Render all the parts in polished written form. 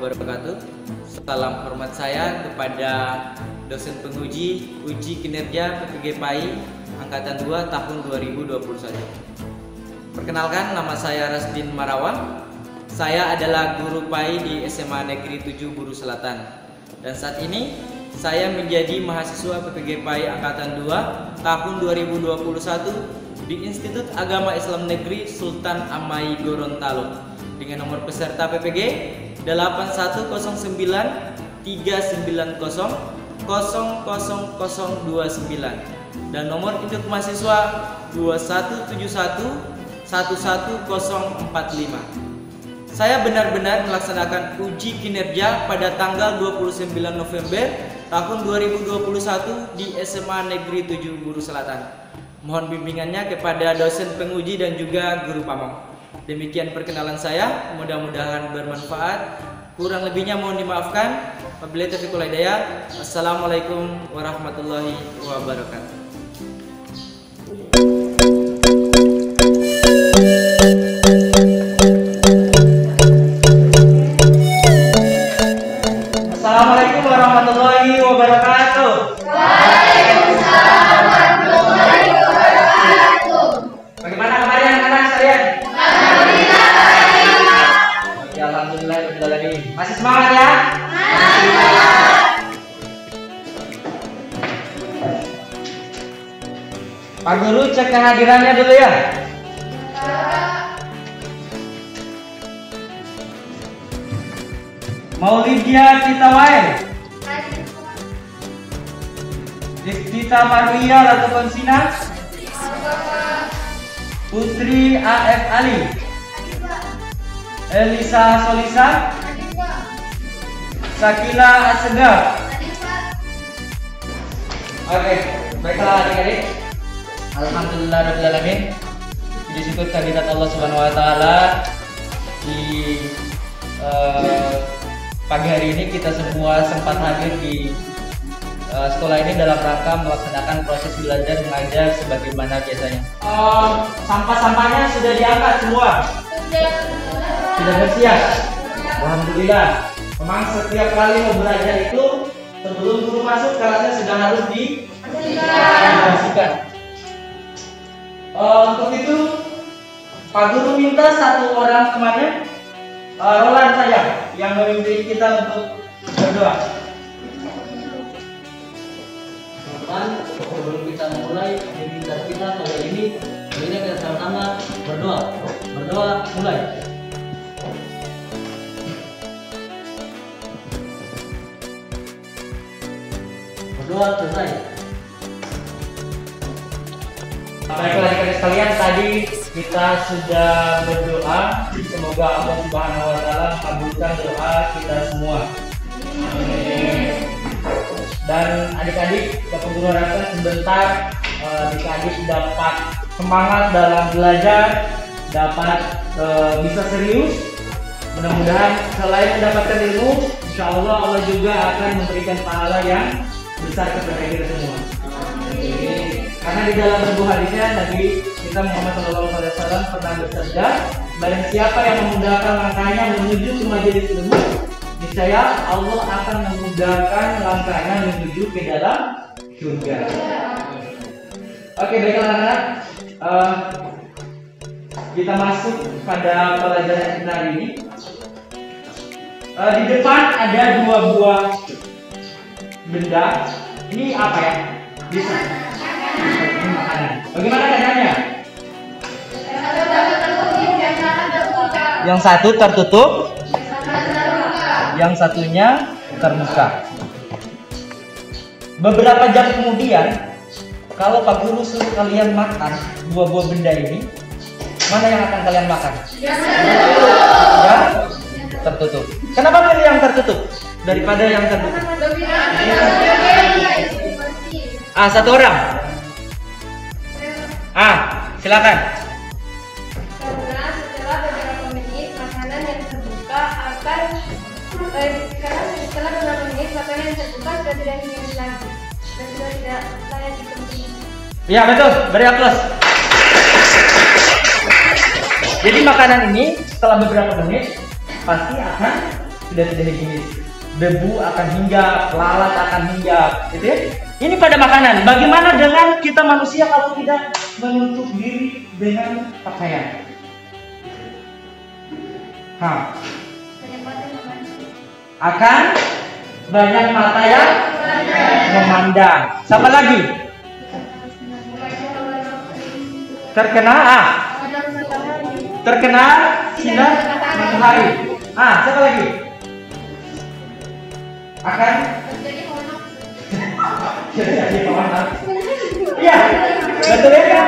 wabarakatuh. Salam hormat saya kepada dosen penguji uji kinerja PPG PAI Angkatan 2 tahun 2021. Perkenalkan, nama saya Rasdin Marawan. Saya adalah guru PAI di SMA Negeri 7 Buru Selatan. Dan saat ini saya menjadi mahasiswa PPG PAI Angkatan 2 tahun 2021 di Institut Agama Islam Negeri Sultan Amai Gorontalo dengan nomor peserta PPG 819039000029 dan nomor induk mahasiswa 2171110045. Saya benar-benar melaksanakan uji kinerja pada tanggal 29 November tahun 2021 di SMA Negeri 7 Buru Selatan. Mohon bimbingannya kepada dosen penguji dan juga guru pamong. Demikian perkenalan saya, mudah-mudahan bermanfaat. Kurang lebihnya mohon dimaafkan. Wabillahi taufiq wal hidayah. Assalamualaikum warahmatullahi wabarakatuh. Assalamualaikum warahmatullahi wabarakatuh. Waalaikumsalam warahmatullahi wabarakatuh. Bagaimana kabarnya anak-anak sekalian? Alhamdulillah. Masih semangat ya? Pak Guru cek kehadirannya dulu ya. Maulidia Citawain, Distita Marwia Ratu Konsina, Putri AF Ali, Elisa Solisa, Sakila Asegaf. Oke, baiklah adik-adik. Alhamdulillahirrahmanirrahim. Puji syukur kehadirat Allah Subhanahu wa taala di pagi hari ini kita semua sempat hadir di sekolah ini dalam rangka melaksanakan proses belajar mengajar sebagaimana biasanya. Sampah-sampahnya sudah diangkat semua? Sudah bersiap? Alhamdulillah. Memang setiap kali mau belajar itu sebelum guru masuk kelasnya sudah harus dibersihkan. Untuk itu Pak Guru minta satu orang temannya, Roland saja, yang memimpin kita untuk berdoa. Teman-teman, sebelum kita memulai aktivitas kita pada ini, kita sama-sama berdoa. Berdoa mulai. Berdoa selesai. Baiklah adik-adik sekalian, tadi kita sudah berdoa, semoga Allah Subhanahu wa taala kabulkan doa kita semua. Dan adik-adik, Bapak Guru harapkan sebentar adik-adik dapat semangat dalam belajar, dapat bisa serius. Mudah-mudahan selain mendapatkan ilmu, insya Allah Allah juga akan memberikan pahala yang besar kepada kita semua. Karena di dalam sebuah hadisnya Nabi kita Muhammad SAW pernah bersabda, barang siapa yang memudahkan langkahnya menuju ke majelis ilmu, niscaya Allah akan memudahkan langkahnya menuju ke dalam surga. Oke, baiklah anak-anak, kita masuk pada pelajaran kita hari ini. Di depan ada dua buah benda. Ini apa ya? Bisa. Ini makanan. Bagaimana keadaannya? Yang satu tertutup, yang satunya terbuka. Beberapa jam kemudian, kalau Pak Guru suruh kalian makan dua-buah benda ini, mana yang akan kalian makan? Ya, tertutup. Kenapa pilih yang tertutup daripada yang terbuka? Satu orang. Silakan. Karena setelah beberapa menit makanan yang terbuka akan sudah tidak hidup lagi dan sudah tidak layak dikonsumsi. Iya betul, beri aplaus. Jadi makanan ini setelah beberapa menit pasti akan sudah tidak higienis. Debu akan hinggap, lalat akan hinggap, gitu ya. Ini pada makanan. Bagaimana dengan kita manusia kalau tidak menutup diri dengan pakaian? Akan banyak mata yang memandang. Sama lagi? Terkena sinar matahari. Siapa lagi? Akan jadi panas. Iya, betul ya.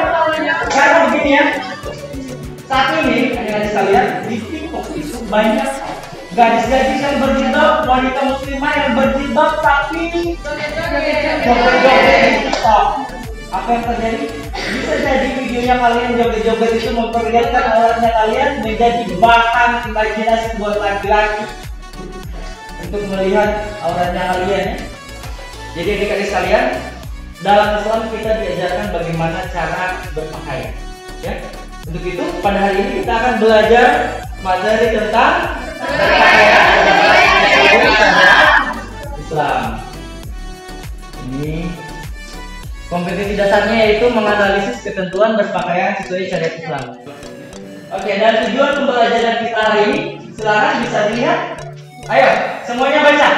Karena begini ya. Saat ini, adik-adik sekalian, di TikTok itu banyak gadis-gadis yang berjilbab, wanita muslimah yang berjilbab tapi joget-joget di TikTok. Apa yang terjadi? Bisa jadi videonya kalian joget-joget itu memperlihatkan auratnya kalian menjadi bahan imajinasi buat laki-laki untuk melihat auratnya kalian ya. Jadi adik-adik sekalian, dalam Islam kita diajarkan bagaimana cara berpakaian ya. Untuk itu pada hari ini kita akan belajar materi tentang berpakaian Islam. Ini kompetisi dasarnya yaitu menganalisis ketentuan berpakaian sesuai syariat Islam. Oke, dan tujuan pembelajaran kita hari ini silakan bisa dilihat. Ayo, semuanya baca.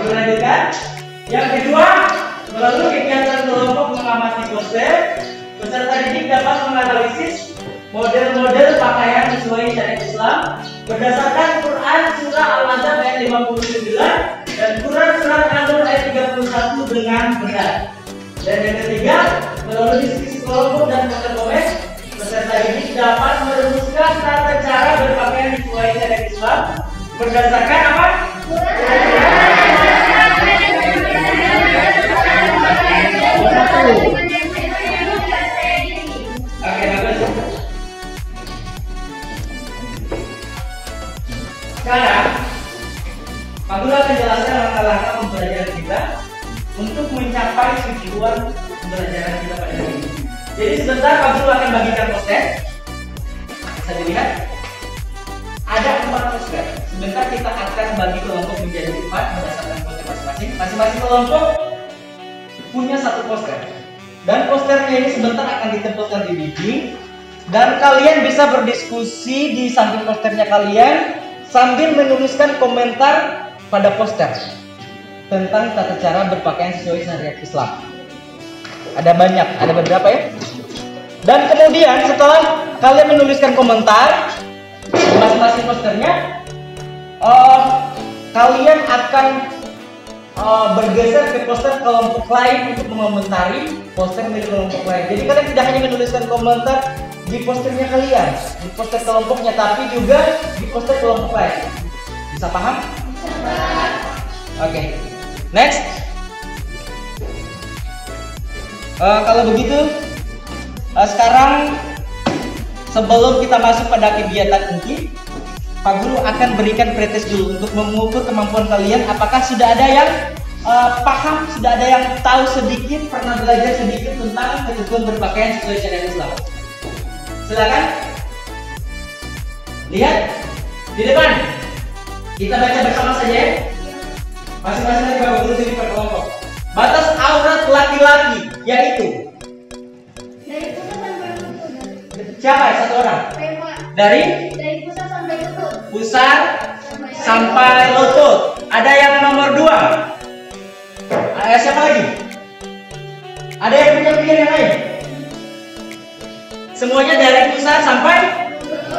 Lanjutkan. Yang kedua, melalui kegiatan kelompok mengamati poster, peserta didik dapat menganalisis model-model pakaian sesuai syariat Islam berdasarkan Quran surah Al-Ahzab ayat 59 dan Quran surah An-Nur ayat 31 dengan benar. Dan yang ketiga, melalui diskusi kelompok dan komen, peserta didik dapat merumuskan tata cara berpakaian sesuai syariat Islam berdasarkan apa? Oke, bagus. Sekarang, Pak Guru akan jelaskan langkah-langkah pembelajaran kita untuk mencapai tujuan pembelajaran kita pada hari ini. Jadi sebentar Pak Guru akan bagikan poster. Bisa dilihat. Ada 4 poster. Sebentar kita akan bagi kelompok menjadi 4 berdasarkan poster masing-masing. Masing-masing kelompok punya 1 poster. Dan posternya ini sebentar akan ditempelkan di dinding. Dan kalian bisa berdiskusi di samping posternya kalian sambil menuliskan komentar pada poster tentang tata cara berpakaian sesuai syariat Islam. Ada banyak, ada beberapa ya. Dan kemudian setelah kalian menuliskan komentar di masing-masing posternya, kalian akan bergeser ke poster kelompok lain untuk mengomentari poster milik kelompok lain. Jadi kalian tidak hanya menuliskan komentar di posternya kalian, di poster kelompoknya, tapi juga di poster kelompok lain. Bisa paham? Oke. Next. Kalau begitu, sekarang sebelum kita masuk pada kegiatan inti, Pak Guru akan berikan pretest dulu untuk mengukur kemampuan kalian. Apakah sudah ada yang paham, sudah ada yang tahu sedikit, pernah belajar sedikit tentang ketentuan berpakaian sesuai syariat Islam? Silakan. Lihat di depan. Kita baca bersama saja ya. Masing-masing dari Pak Guru di kelompok. Batas aurat laki-laki yaitu dari pusat sampai lutut. siapa? Satu orang. Dari pusat sampai lutut. pusat sampai lutut. Ada yang nomor 2. Siapa lagi? Ada yang punya pilihan yang lain? Semuanya dari pusat sampai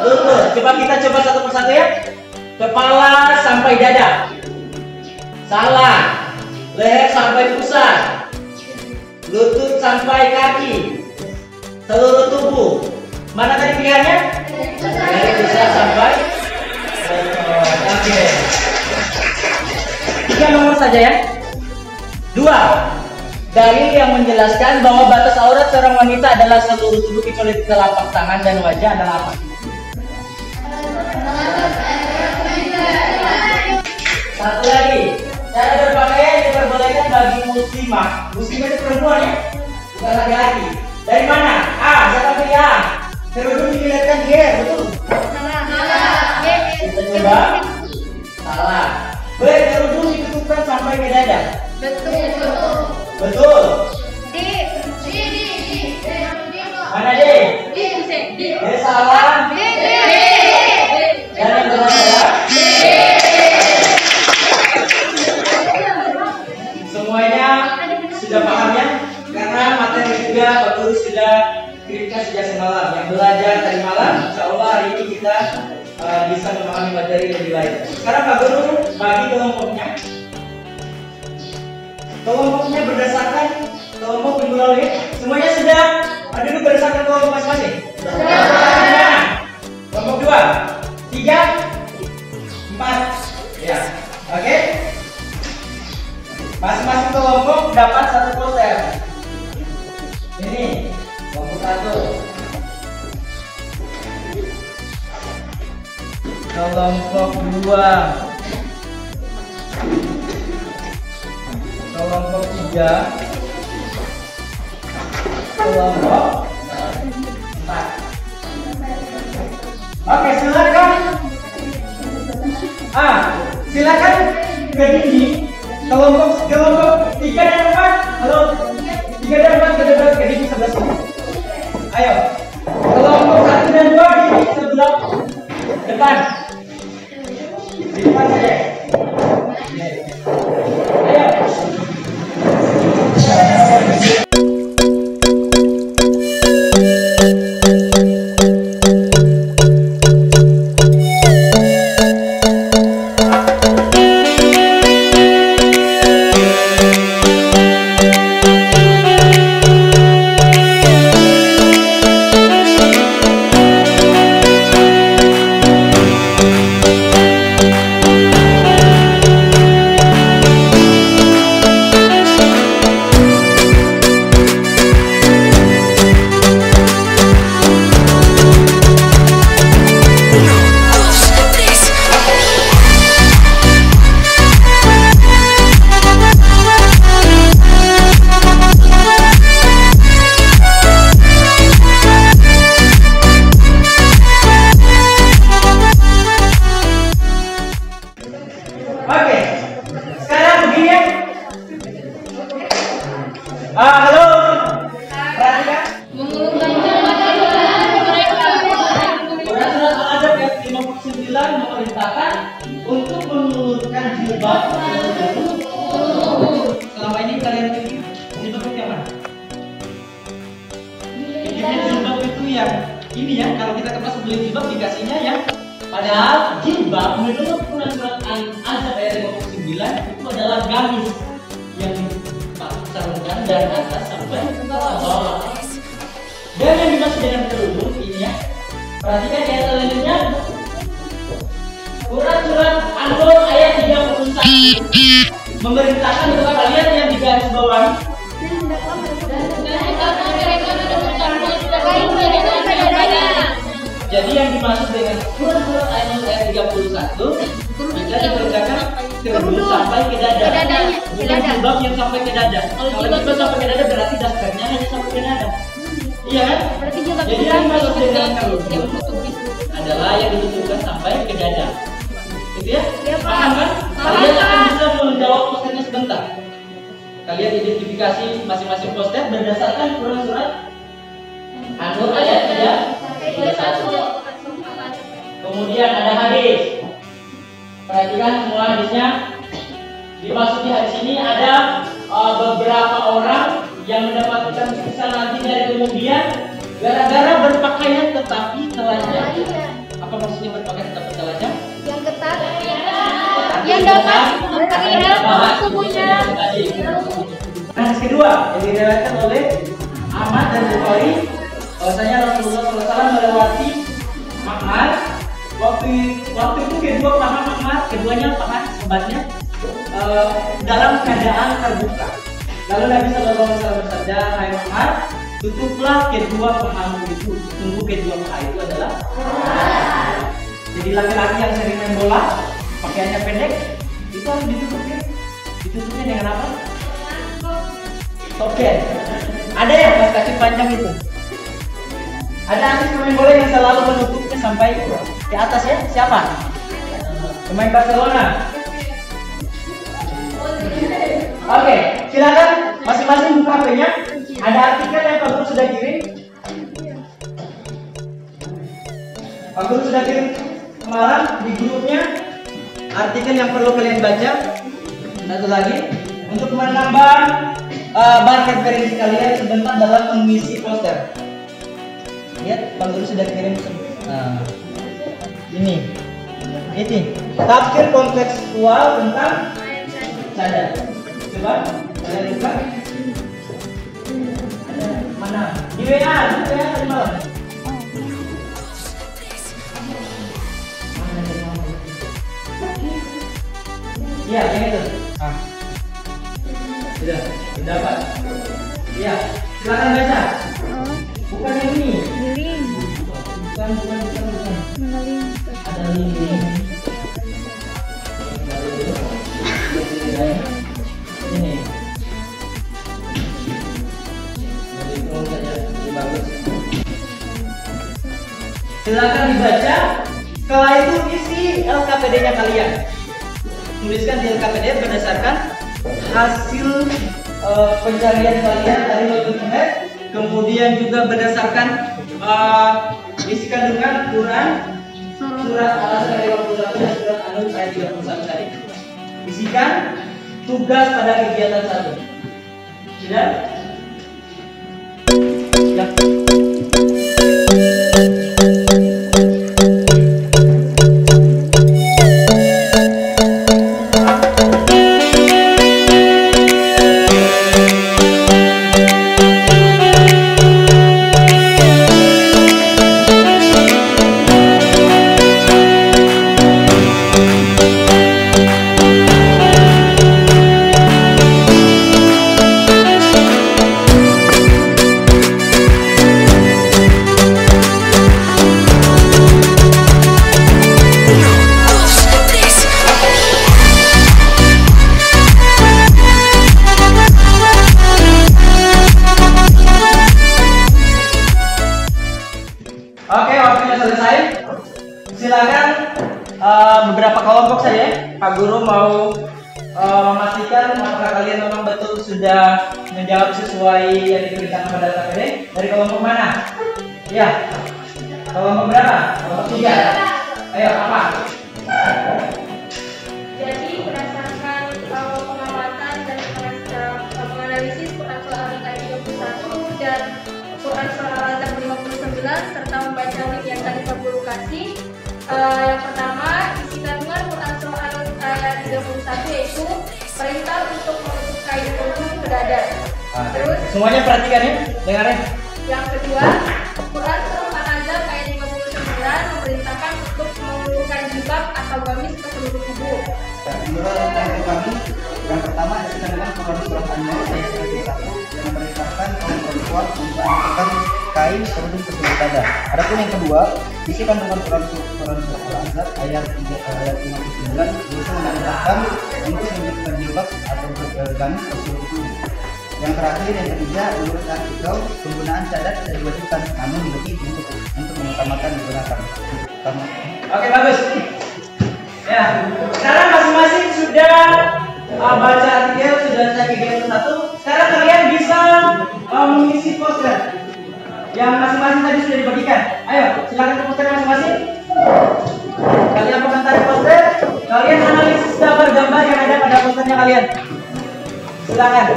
lutut. Coba kita coba satu persatu ya. Kepala sampai dada. Salah. Leher sampai pusat. Lutut sampai kaki. Seluruh tubuh. Mana tadi pilihannya? Dari pusat sampai lutut. Oke. 3 nomor saja ya. 2. Dalil yang menjelaskan bahwa batas aurat seorang wanita adalah seluruh tubuh kecuali telapak tangan dan wajah adalah apa? Satu lagi. Cara berpakaian diperbolehkan bagi muslimah. Muslimah itu perempuan ya, bukan laki-laki. Dari mana? A. Siapa pilih A? salah. Dan yang benar adalah semuanya sudah paham ya? Karena materi juga Pak Guru sudah kirimkan sejak semalam. Yang belajar tadi malam, insya Allah hari ini kita bisa memahami materi lebih baik. Sekarang Pak Guru bagi kelompoknya. Kelompoknya berdasarkan kelompok minggu lalu ya. Semuanya sudah duduk berdasarkan kelompok masing-masing. Kelompok 2, 3, 4. Ya, oke. Masing-masing kelompok dapat satu poster. Ini kelompok 1. Kelompok 2. Kelompok 3. Kelompok 4. Oke, silakan. Silakan ke dinding. Kelompok 3 dan 4. Halo. 3 dan 4 ke depan ke dinding sebelah sini. Ayo. Kelompok 1 dan 2 di sebelah depan. Di depan saja. Ayo. Oke, sekarang begini ya. Halo, perhatikan. Peraturan Al-Adab ayat 59 memerintahkan untuk mengulurkan jilbab. Selama ini kalian pilih jilbab yang mana? Pilihnya jilbab itu yang ini ya. Kalau kita ke pasar beli jilbab dikasihnya yang padahal jilbab menurut peraturan Al-Adab ayat 59 itu adalah gamis yang sarungkan dari atas sampai ke bawah. Dan yang dimaksud dengan kerudung ini ya. Perhatikan ayat selanjutnya. Surat An-Nur ayat 31 memerintahkan kepada kalian yang di garis bawah. Jadi yang dimaksud dengan surat An-Nur ayat 31 kita diperintahkan kerudung sampai ke dada. Bukan jilbab yang sampai ke dada. Kalau jilbab sampai ke dada berarti dasarnya hanya sampai ke dada. Iya kan? Jadi yang dimaksud dengan kerudung adalah yang ditutupkan sampai ke dada. Gitu ya? Paham kan? Kalian akan bisa menjawab posternya sebentar. Kalian identifikasi masing-masing poster berdasarkan surat An-Nur ayat 31. Kemudian ada hadis. Perhatikan semua hadisnya. Dimaksud di hadis ini ada beberapa orang yang mendapatkan siksa nanti dari kemudian gara-gara berpakaian tetapi telanjang. Apa maksudnya berpakaian tetapi telanjang? Yang ketat, yang dapat memperlihatkan tubuhnya. Hadis kedua yang diriwayatkan oleh Ahmad dan Bukhari, bahwasanya Rasulullah SAW melewati Makmar. Waktu itu kedua paha Makmar, keduanya paha sobatnya dalam keadaan terbuka. Lalu Nabi SAW bersabda, "Hai Makmar, tutuplah kedua pahamu itu." Sungguh kedua paha itu adalah. Jadi laki-laki yang sering main bola, pakaiannya pendek, itu harus ditutup ya. Ditutupnya dengan apa? Token. Ada yang pas kaki panjang itu. Ada artis pemain bola yang selalu menutupnya sampai ke atas ya. Siapa? Pemain Barcelona. Oke, silakan masing-masing buka HP-nya. Ada artikel yang Pak Guru sudah kirim. Pak Guru sudah kirim kemarin di grupnya artikel yang perlu kalian baca. Satu lagi untuk menambah bahan referensi kalian sebentar dalam mengisi poster. Lihat, Pak Guru sudah kirim ini tafsir kontekstual tentang cadar. Coba kalian buka. Mana? Di WA tadi malam. Iya, yang itu. Sudah dapat. Iya, silakan baca. Bukan yang ini. Bukan. Ada link. Ini. Silakan dibaca. Setelah itu isi LKPD-nya kalian. Tuliskan di LKPD berdasarkan hasil pencarian kalian dari internet, kemudian juga berdasarkan isi kandungan Quran, surat Al-Asr ayat 51 dan surat An-Nur ayat 31 tadi. Isikan tugas pada kegiatan 1. Sudah? Ya. Oke, waktunya selesai. Silakan beberapa kelompok saja. Pak Guru mau memastikan apakah kalian memang betul sudah menjawab sesuai yang diberitakan pada KPD. Dari kelompok mana? Ya. Kelompok berapa? Kelompok 3. Ayo, apa? Jadi berdasarkan pengamatan dan menganalisis Quran Surah Al-Azhar 31 dan Quran Surah Al-Azhar 59 serta membaca link yang tadi Pak Guru kasih. Yang pertama, isi kandungan Quran Surah Al-Azhar ayat 31 yaitu perintah untuk menutup kain kerudung ke dada. Terus Semuanya perhatikan ya, dengarnya. yang kedua, Quran Surah Al-Azhar ayat 59 memerintahkan untuk mengulurkan jilbab atau gamis ke seluruh tubuh. Menurut rekan kami, yang pertama isi kandungan Quran Surah An-Nur ayat 31 yang memerintahkan kaum perempuan untuk mengenakan kain kerudung ke seluruh dada. Adapun yang kedua, isi kandungan Quran Surah Al-Azhar ayat 59 bisa memerintahkan untuk menjadikan jilbab atau gamis ke seluruh tubuh. Yang terakhir, yang ketiga, menurut artikel penggunaan cadar tidak diwajibkan, namun lebih untuk mengutamakan digunakan. Oke, bagus. Ya, sekarang masing-masing sudah baca artikel, sudah cek kegiatan 1. Sekarang kalian bisa mengisi poster yang masing-masing tadi sudah dibagikan. Ayo, silakan ke poster masing-masing. Kalian komentari poster, kalian analisis gambar-gambar yang ada pada posternya kalian. Silakan.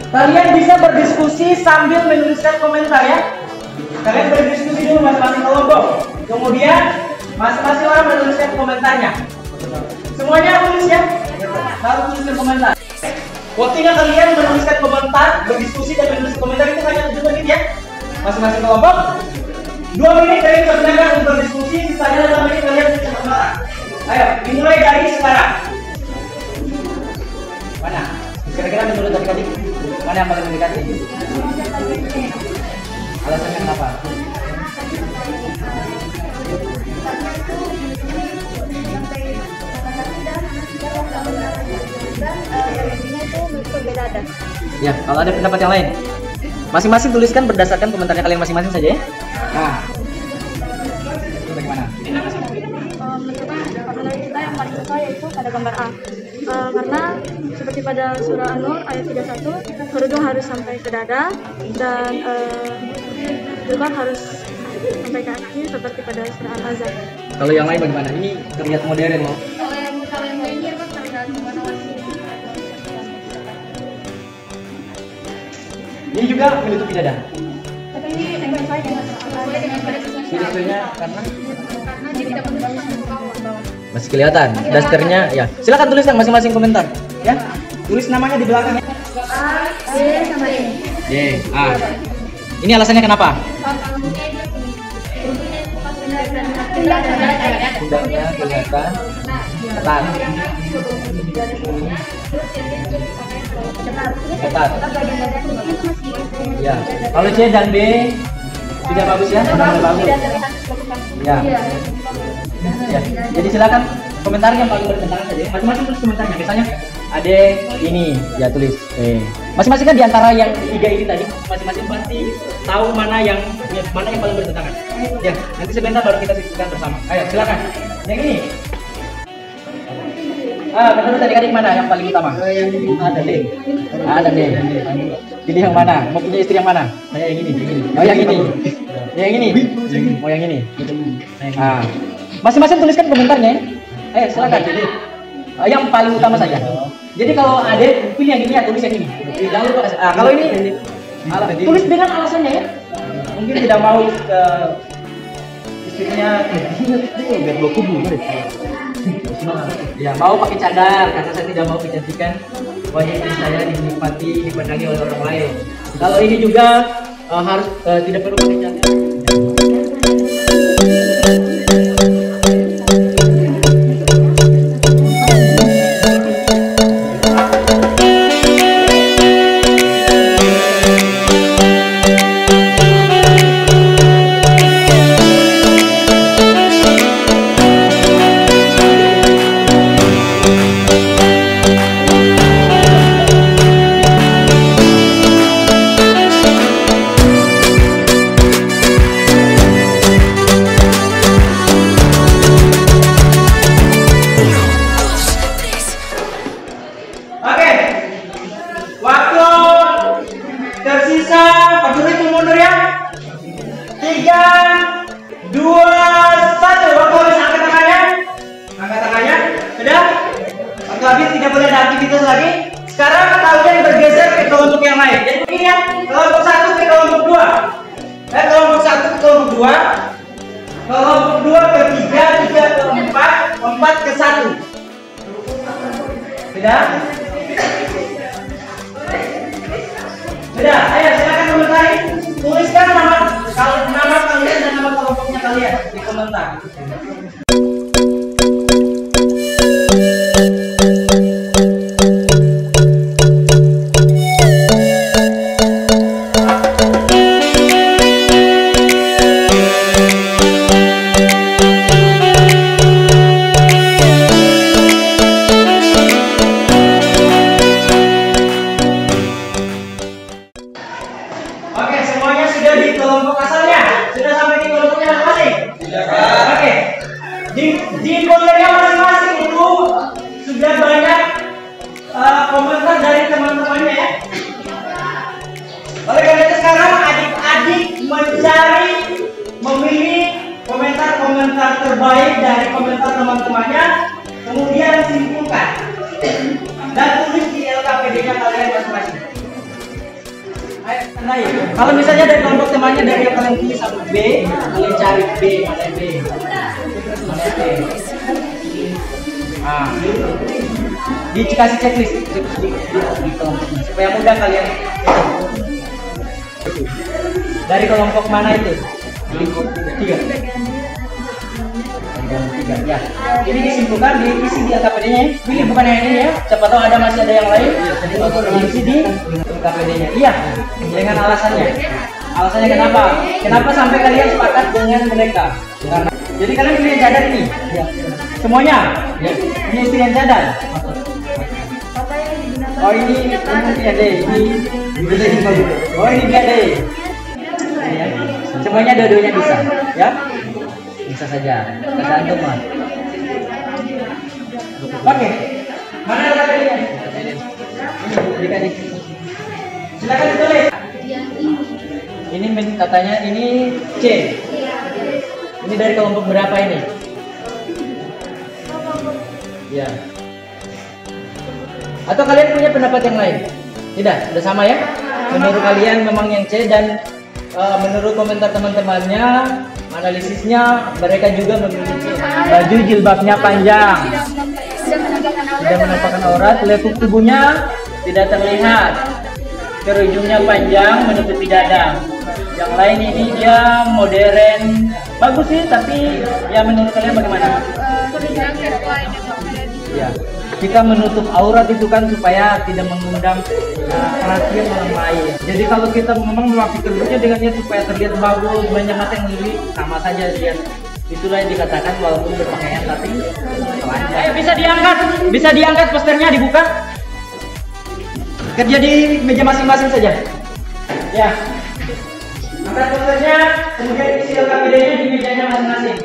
Kalian bisa berdiskusi sambil menuliskan komentar ya. Kalian berdiskusi dulu masing-masing kelompok. Kemudian masing-masing orang menuliskan komentarnya. Semuanya tulis ya. Lalu tuliskan komentar. Waktunya kalian menuliskan komentar, berdiskusi dan menulis komentar itu hanya 7 menit ya. Masing-masing kelompok 2 menit kalian bisa gunakan untuk berdiskusi, sisanya 5 menit kalian bisa komentar. Ayo, dimulai dari sekarang. Mana? Kira-kira menurut tadi mana yang paling mendekati? Alasannya kenapa? Ya, kalau ada pendapat yang lain, masing-masing tuliskan berdasarkan komentarnya kalian masing-masing saja ya. Nah, itu bagaimana? Menurut kita yang paling sesuai yaitu pada gambar A. Karena seperti pada surah An-Nur ayat 31, kerudung harus sampai ke dada dan jilbab harus sampai ke akhir seperti pada surah Al-Ahzab. Kalau yang lain bagaimana? Ini terlihat modern loh. Kalau yang lainnya kan tergantung mana masih. Ini juga menutupi dada. Tapi ini sesuai dengan surah Sesuai dengan pada Sesuainya karena karena dia tidak menutup ke bawah. masih kelihatan. Dasternya ya. Silakan tuliskan masing-masing komentar. Ya. Tulis namanya di belakang ya. A, B sama E. D, A. Ini alasannya kenapa? Pundaknya kelihatan ketat. Ketat. Ya. Kalau C dan B sudah bagus ya? Sudah bagus. Ya. Ya. Jadi silakan komentar yang paling bertentangan saja. Masing-masing tulis komentarnya. Misalnya ada ini ya tulis. Masing-masing kan diantara yang tiga ini tadi masing-masing pasti tahu mana yang paling bertentangan. Ya. Nanti sebentar baru kita diskusikan bersama. Ayo silakan. Yang ini. Menurut adik-adik mana yang paling utama? Yang ini ada D. Ada deh. Pilih yang mana? Mau punya istri yang mana? Saya yang ini. Oh yang ini. Yang ini. Oh yang ini. Masing-masing tuliskan komentarnya. Ayo silakan. Yang paling utama saja. Jadi kalau ada pilih yang ini ya tulis yang ini. Jangan lupa. Kalau ini tulis dengan alasannya ya. Mungkin tidak mau ke istrinya biar dua kubu. Ya mau pakai cadar karena saya tidak mau kecantikan wajah istri saya dipandangi oleh orang lain. Kalau ini juga harus tidak perlu pakai cadar. Tersisa berdiri itu mundur ya. 3, 2, 1. Waktu habis angkat tangannya. Angkat tangannya. Sudah? Waktu habis tidak boleh ada aktivitas lagi. Sekarang kalian bergeser ke kelompok yang lain. Jadi begini ya. Kelompok 1 ke kelompok 2. Kelompok 1 ke kelompok 2. Kelompok 2 ke 3, 3 ke 4, 4 ke 1. Sudah? Sudah, ayo silakan komentari. Tuliskan nama kalian dan nama kelompoknya kalian di komentar. Oke, semuanya sudah di kelompok asalnya? Sudah sampai di kelompoknya masing-masing? Oke. Di foldernya masing-masing itu sudah banyak komentar dari teman-temannya ya. Oleh karena itu sekarang adik-adik mencari, memilih komentar-komentar terbaik dari komentar teman-temannya, kemudian simpulkan dan tulis di LKPD-nya kalian masing-masing. Kalau misalnya dari kelompok temannya dari yang kalian pilih satu B, kalian cari B, mana B, mana B. Dikasih checklist di kelompoknya supaya mudah kalian itu. Dari kelompok mana itu? Kelompok 3. Ya. Ini disimpulkan, diisi di LKPD-nya ya. Pilih bukan yang ini ya. Siapa tahu masih ada yang lain. Jadi diisi di LKPD-nya. Iya. Dengan alasannya. Alasannya kenapa? Kenapa sampai kalian sepakat dengan mereka? Karena jadi kalian pilih yang cadar ini. Ya. Semuanya. Ya. Ini istri yang cadar. Oh ini dia deh. Oh ini dia deh. Ya. Semuanya dua-duanya bisa. Ya. Bisa saja, tergantung mas. Oke, mana LKPD-nya? Adik-adik, silakan ditulis. Ini katanya ini C. Ini dari kelompok berapa ini? Ya. Atau kalian punya pendapat yang lain? Tidak, sudah sama ya? Menurut kalian memang yang C, dan menurut komentar teman-temannya, analisisnya mereka juga memiliki baju jilbabnya panjang, tidak menampakkan aurat, lekuk tubuhnya tidak terlihat, kerujungnya panjang menutupi dada. Yang lain ini dia modern, bagus sih, tapi ya menurut kalian bagaimana? Ya, kita menutup aurat itu kan supaya tidak mengundang perhatian orang lain. Jadi kalau kita memang memakai kerudungnya dengannya supaya terlihat bagus, banyak mata yang melirik, sama saja dia. Itulah yang dikatakan walaupun berpakaian tapi telanjang. Ayo bisa diangkat posternya, dibuka. Kerja di meja masing-masing saja. Ya. Angkat posternya, kemudian isi LKPD-nya di mejanya masing-masing.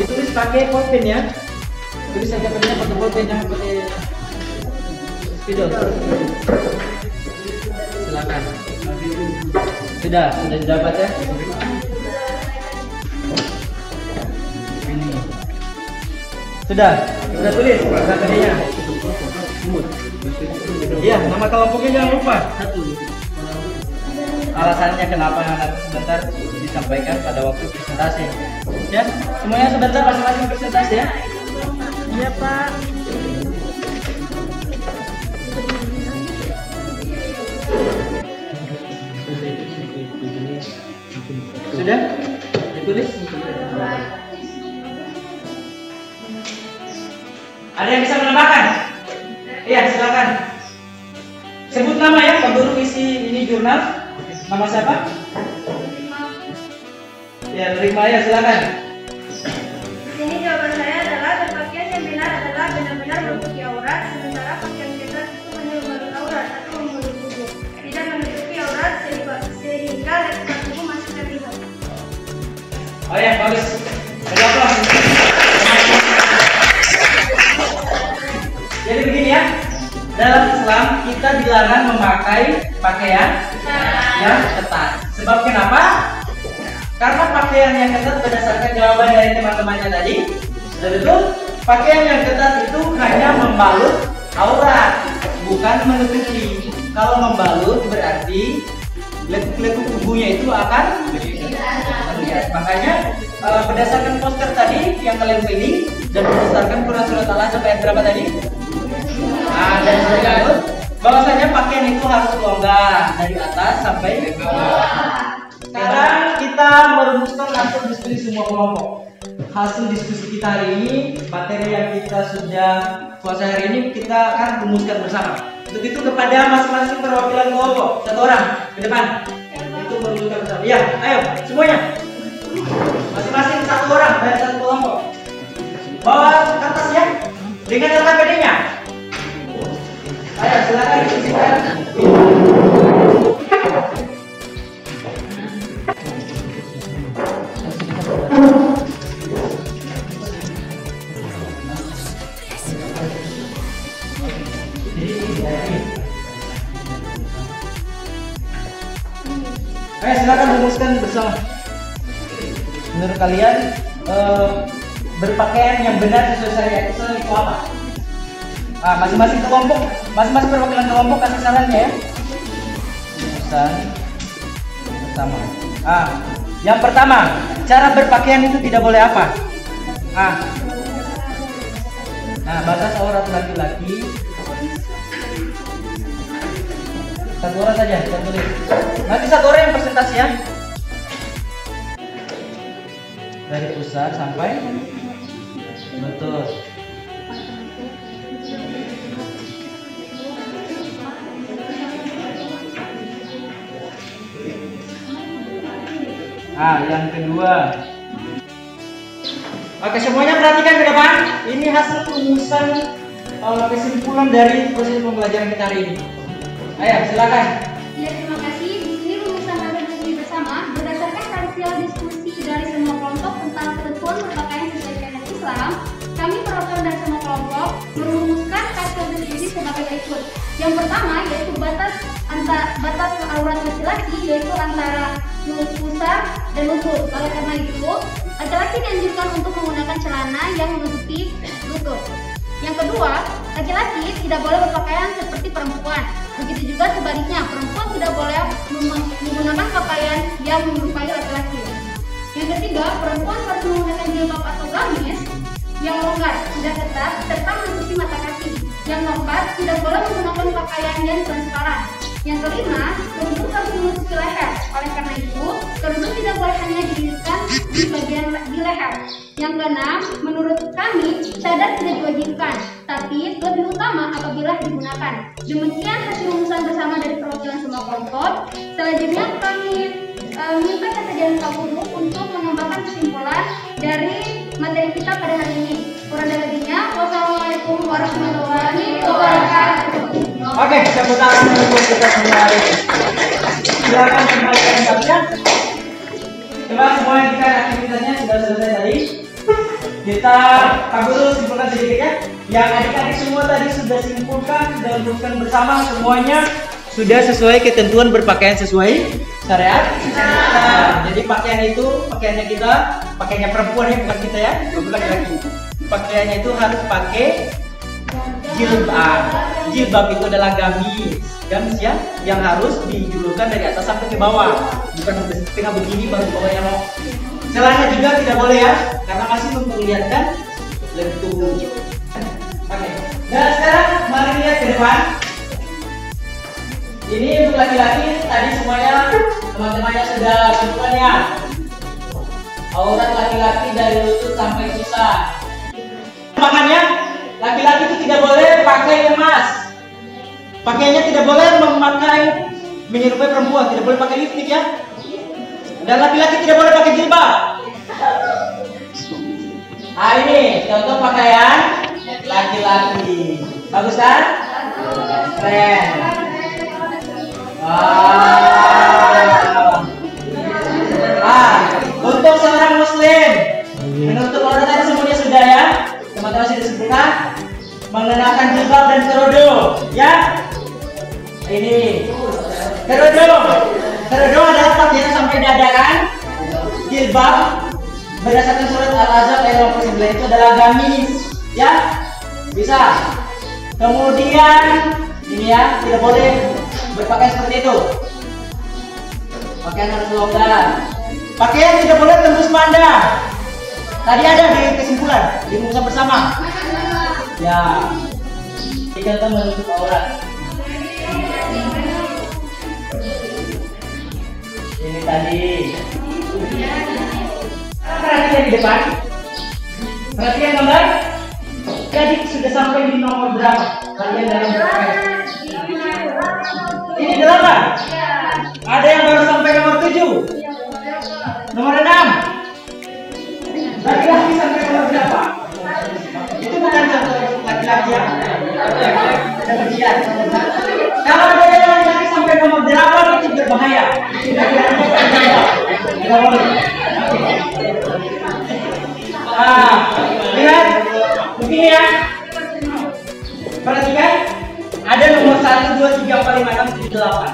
Ditulis pakai pulpen ya. Tulis saja pakai pulpen, jangan pakai spidol. Silakan. Sudah dapat ya. Ini. Sudah tulis katanya. Iya, nama kelompoknya jangan lupa. Alasannya kenapa nanti sebentar disampaikan pada waktu presentasi. Ya, semuanya sebentar masing-masing presentasi ya. Iya Pak. Sudah ditulis? Ada yang bisa menambahkan? Iya, silakan. Sebut nama ya, Pak Guru isi ini jurnal. Nama siapa? Ya, terima ya, silakan. Di sini jawaban saya adalah berpakaian yang benar adalah benar-benar menutupi aurat, sementara pakaian ketat itu hanya membalut aurat atau membalut tubuh, tidak menutupi aurat sehingga lekuk tubuh masih terlihat. Oh ya, bagus. Berapa? Jadi begini ya, dalam Islam kita dilarang memakai pakaian yang ketat. Sebab kenapa? Karena pakaian yang ketat berdasarkan jawaban dari teman-temannya tadi, sudah betul, pakaian yang ketat itu hanya membalut aurat, bukan menutupi. Kalau membalut berarti lekuk-lekuk tubuhnya itu akan terlihat. Makanya berdasarkan poster tadi yang kalian pilih dan berdasarkan Quran surat Al-Ahzab ayat berapa tadi? Dan sudah bahwasanya pakaian itu harus longgar dari atas sampai bawah. Sekarang kita merumuskan hasil diskusi semua kelompok. Hasil diskusi kita hari ini, materi yang kita sudah kuasai hari ini kita akan rumuskan bersama. Untuk itu kepada masing-masing perwakilan kelompok, satu orang ke depan. Itu merumuskan bersama. Ya, ayo semuanya. Masing-masing satu orang dari satu kelompok. Bawa kertas ya, dengan LKPD-nya. Ayo silakan diskusikan. Ayo silakan rumuskan bersama. Menurut kalian berpakaian yang benar sesuai syariat Islam itu apa? Masing-masing kelompok, masing-masing perwakilan kelompok kasih sarannya ya. Rumusan bersama. Yang pertama, cara berpakaian itu tidak boleh apa? Batas aurat laki-laki. Satu orang saja, saya tulis. Nanti satu orang yang presentasi ya. Dari pusat sampai betul. Nah, yang kedua. Oke, semuanya perhatikan ke depan. Ini hasil rumusan kesimpulan dari proses pembelajaran kita hari ini. Ayo, silakan. Ya, terima kasih. Di sini rumusan hasil diskusi bersama berdasarkan hasil diskusi dari semua kelompok tentang ketentuan berpakaian sesuai syariat Islam. Kami perwakilan dari semua kelompok merumuskan hasil diskusi sebagai berikut. Yang pertama yaitu batas aurat laki-laki yaitu antara pusar dan lutut. Oleh karena itu, laki-laki dianjurkan untuk menggunakan celana yang menutupi lutut. Yang kedua, laki-laki tidak boleh berpakaian seperti perempuan. Begitu juga sebaliknya, perempuan tidak boleh menggunakan pakaian yang menyerupai laki-laki. Yang ketiga, perempuan harus menggunakan jilbab atau gamis yang longgar, tidak ketat, serta menutupi mata kaki. Yang keempat, tidak boleh menggunakan pakaian yang transparan. Yang kelima, kerudung harus menutupi leher. Oleh karena itu, kerudung tidak boleh hanya didirikan di bagian di leher. Yang keenam, menurut kami, cadar tidak diwajibkan, tapi lebih utama apabila digunakan. Demikian hasil rumusan bersama dari perwakilan semua kelompok. Selanjutnya kami minta kesediaan Pak Guru untuk menambahkan kesimpulan dari materi kita pada hari ini. Kurang dan lebihnya, wassalamualaikum warahmatullahi wabarakatuh. Oke, tepuk tangan untuk kita semua hari ini. Silakan kembalikan kalian. Coba semua yang kita aktivitasnya sudah selesai tadi. Kita Pak Guru simpulkan sedikit ya. Yang adik-adik semua tadi sudah simpulkan dan rumuskan bersama semuanya sudah sesuai ketentuan berpakaian sesuai syariat. Nah, jadi pakaian itu pakaiannya kita, pakaiannya perempuan ya, bukan kita ya, bukan laki-laki. Pakaiannya itu harus pakai jilbab. Jilbab itu adalah gamis ya, yang harus dijulurkan dari atas sampai ke bawah, bukan tengah begini baru bawahnya mau. Celana juga tidak boleh ya, karena masih memperlihatkan lentung. Oke. Dan sekarang mari lihat ke depan. Ini untuk laki-laki tadi semuanya teman-temannya sudah tentukan ya. Aurat laki-laki dari lutut sampai pusar. Makanya laki-laki itu tidak boleh pakai emas. Pakaiannya tidak boleh memakai menyerupai perempuan, tidak boleh pakai lipstik ya. Dan laki-laki tidak boleh pakai jilbab. Nah ini contoh pakaian laki-laki. Bagus kan? Keren. Untuk seorang muslim menutup aurat tadi semuanya sudah ya. Teman-teman sudah disebutkan mengenakan jilbab dan kerudung ya. Ini kerudung adalah pakaian sampai dada kan. Jilbab berdasarkan surat Al-Ahzab ayat 29 itu adalah gamis ya. Bisa. Kemudian ini ya, tidak boleh berpakaian seperti itu. Pakaian harus longgar. Pakaian tidak boleh tembus pandang. Tadi ada di kesimpulan, di rumusan bersama. Ya. Kita menutup aurat. Ini tadi. Perhatikan di depan. Perhatikan gambar. Jadi sudah sampai di nomor berapa? Kalian dalam berpakaian? Ini 8. Ada yang baru sampai nomor 7. Nomor 6. Laki-laki sampai nomor berapa? Itu bukan contoh laki-laki ya. Kemudian kalau ada yang laki-laki sampai nomor 8 itu berbahaya. Tidak boleh. Lihat begini ya. Perhatikan. Ada nomor 1, 2, 3, 4, 5, 6, 7, 8.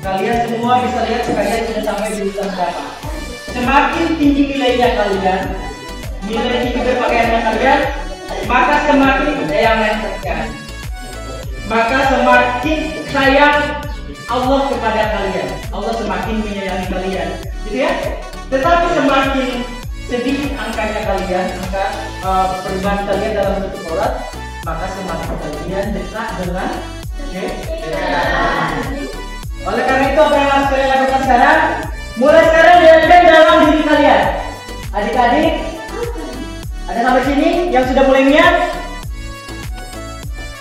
Kalian semua bisa lihat kalian sudah sampai di urutan berapa. Semakin tinggi nilainya kalian, nilai tinggi berpakaiannya kalian, maka semakin yang lain perhatikan. Maka semakin sayang Allah kepada kalian. Allah semakin menyayangi kalian, gitu ya. Tetapi semakin sedikit angkanya kalian, angka perubahan kalian dalam bentuk aurat, maka semakin kalian dekat dengan Oleh karena itu apa yang harus kalian lakukan sekarang? Mulai sekarang diamkan dalam diri kalian. Adik-adik, ada sampai sini yang sudah mulai niat?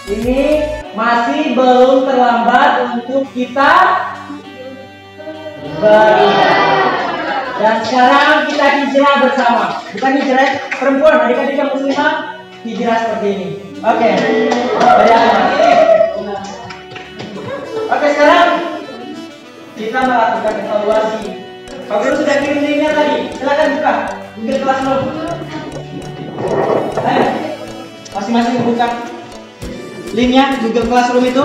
Ini masih belum terlambat untuk kita berubah. Dan sekarang kita hijrah bersama. Bukan hijrah perempuan, adik-adik yang muslimah hijrah seperti ini. Oke. Oke, sekarang kita melakukan evaluasi. Pak Guru sudah kirim linknya tadi. Silakan buka Google Classroom. Ayo, masing-masing buka linknya Google Classroom itu.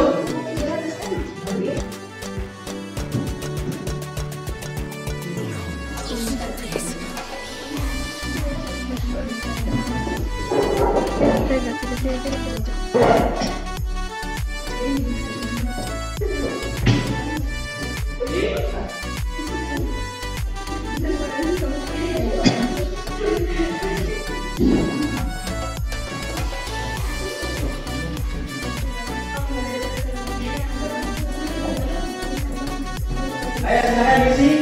Ayo silakan isi.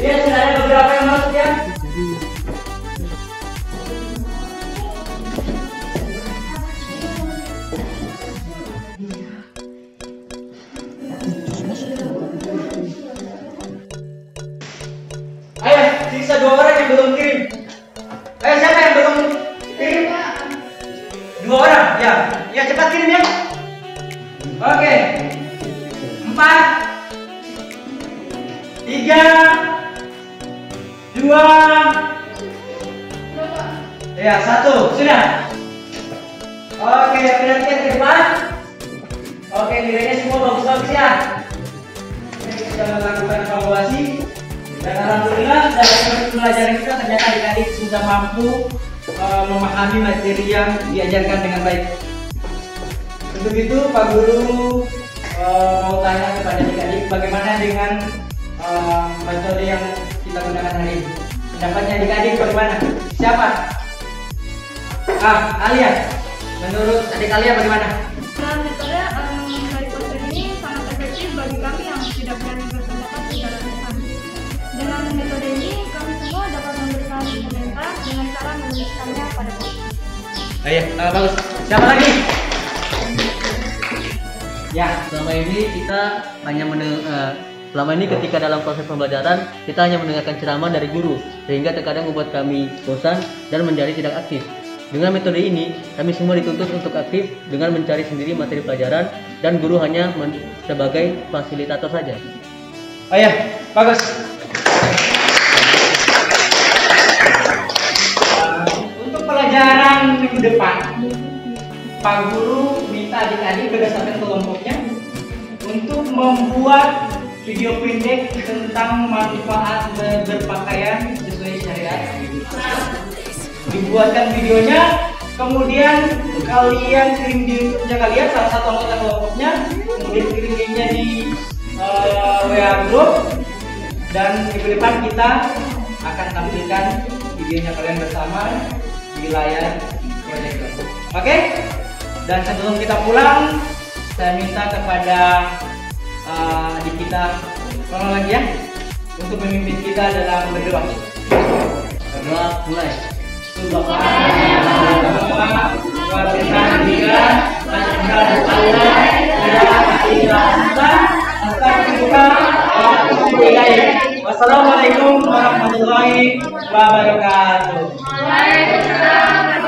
Ya, sudah ada beberapa yang masuk ya. Ayo, sisa 2 orang yang belum kirim. Ayo, siapa yang belum kirim? 2 orang, ya. Ya, cepat kirim ya. Oke. 4 3 2 ya 1 sudah. Oke, perhatian ke depan. Oke, nilainya semua bagus-bagus ya. Ini kita sudah melakukan evaluasi dan alhamdulillah dari pelajaran kita ternyata adik-adik sudah mampu memahami materi yang diajarkan dengan baik. Untuk itu Pak Guru mau tanya kepada adik-adik bagaimana dengan metode yang kita gunakan hari ini. Pendapatnya adik-adik bagaimana? Siapa? Alia. Menurut adik Alia bagaimana? Nah, metode dari poster ini sangat efektif bagi kami yang tidak berani berpendapat secara terang. Dengan metode ini kami semua dapat memberikan komentar dengan cara menuliskannya pada poster. Ayo, bagus. Siapa lagi? Ya, Selama ini kita hanya selama ini ketika dalam proses pembelajaran kita hanya mendengarkan ceramah dari guru sehingga terkadang membuat kami bosan dan menjadi tidak aktif. Dengan metode ini kami semua dituntut untuk aktif dengan mencari sendiri materi pelajaran dan guru hanya sebagai fasilitator saja. oh ya, bagus. Untuk pelajaran minggu depan, Pak Guru minta adik-adik berdasarkan kelompoknya untuk membuat video pendek tentang manfaat berpakaian sesuai syariat. Dibuatkan videonya, kemudian kalian kirim di YouTube-nya kalian, salah satu anggota kelompoknya, kemudian kirim linknya di WA group, dan minggu depan kita akan tampilkan videonya kalian bersama di layar proyektor. Oke? Dan sebelum kita pulang, saya minta kepada adik kita tolong lagi ya untuk memimpin kita dalam berdoa. Berdoa mulai. Wassalamualaikum warahmatullahi wabarakatuh. Waalaikumsalam.